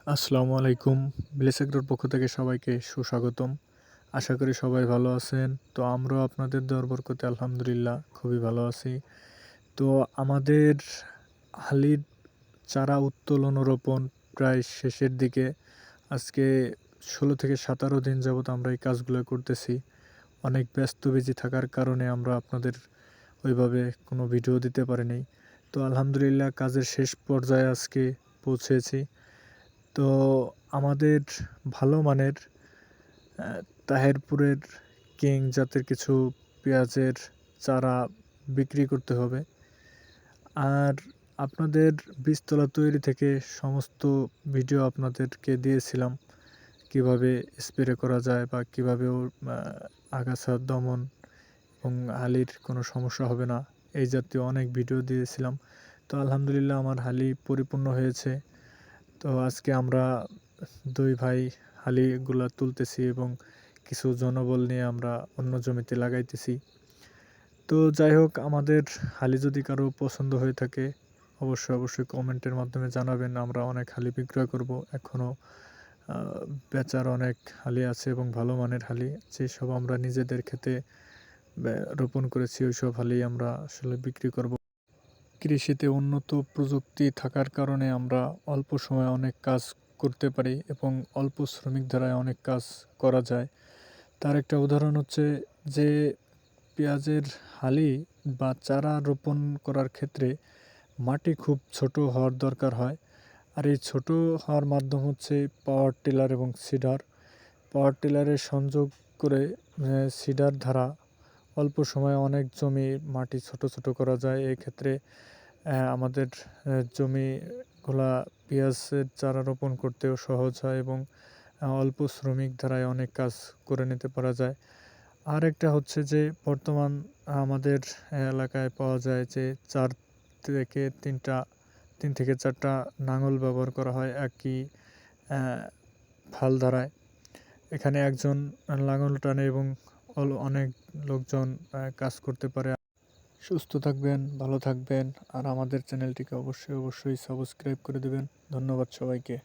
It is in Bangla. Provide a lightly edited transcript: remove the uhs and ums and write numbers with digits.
আসসালামু আলাইকুম। ব্লেস এগ্রোর পক্ষ থেকে সবাইকে সুস্বাগতম। আশা করি সবাই ভালো আছেন। তো আমরাও আপনাদের দোয়ার বরকতে আলহামদুলিল্লাহ খুবই ভালো আছি। তো আমাদের হালির চারা উত্তোলন ও রোপণ প্রায় শেষের দিকে। আজকে ১৬ থেকে ১৭ দিন যাবৎ আমরা এই কাজগুলো করতেছি। অনেক ব্যস্ত বিজি থাকার কারণে আমরা আপনাদের ওইভাবে কোনো ভিডিও দিতে পারিনি। তো আলহামদুলিল্লাহ কাজের শেষ পর্যায়ে আজকে পৌঁছেছি। তো আমাদের ভালো মানের তাহেরপুরের কিং জাতের কিছু পেঁয়াজের চারা বিক্রি করতে হবে। আর আপনাদের বীজতলা তৈরি থেকে সমস্ত ভিডিও আপনাদেরকে দিয়েছিলাম, কিভাবে স্প্রে করা যায় বা কীভাবে ওর আগাছা দমন এবং হালির কোনো সমস্যা হবে না, এই জাতীয় অনেক ভিডিও দিয়েছিলাম। তো আলহামদুলিল্লাহ আমার হালি পরিপূর্ণ হয়েছে। তো আজকে আমরা দুই ভাই হালিগুলা তুলতেছি এবং কিছু জনবল নিয়ে আমরা অন্য জমিতে লাগাইতেছি। তো যাই হোক, আমাদের হালি যদি কারো পছন্দ হয়ে থাকে অবশ্যই কমেন্টের মাধ্যমে জানাবেন। আমরা অনেক হালি বিক্রয় করব। এখনও বেচার অনেক হালি আছে এবং ভালো মানের হালি, যেসব আমরা নিজেদের ক্ষেতে রোপণ করেছি ওইসব হালি আমরা আসলে বিক্রি করব। কৃষিতে উন্নত প্রযুক্তি থাকার কারণে আমরা অল্প সময়ে অনেক কাজ করতে পারি এবং অল্প শ্রমিক দ্বারা অনেক কাজ করা যায়। তার একটা উদাহরণ হচ্ছে যে পেঁয়াজের হালি বা চারা রোপণ করার ক্ষেত্রে মাটি খুব ছোট হওয়ার দরকার হয়। আর এই ছোট হওয়ার মাধ্যম হচ্ছে পাওয়ার টিলার এবং সিডার। পাওয়ার টিলারের সংযোগ করে সিডার দ্বারা অল্প সময়ে অনেক জমি মাটি ছোট করা যায়। এক্ষেত্রে আমাদের জমিগুলা পেঁয়াজের চারা রোপণ করতেও সহজ হয় এবং অল্প শ্রমিক দ্বারাই অনেক কাজ করে নিতে পারা যায়। আর একটা হচ্ছে যে বর্তমান আমাদের এলাকায় পাওয়া যায় যে 3 থেকে 4টা লাঙল ব্যবহার করা হয় একই ফাল দ্বারায়। এখানে একজন লাঙল টানে এবং অনেক লোকজন কাজ করতে পারে। সুস্থ থাকবেন, ভালো থাকবেন, আর আমাদের চ্যানেলটিকে অবশ্যই সাবস্ক্রাইব করে দেবেন। ধন্যবাদ সবাইকে।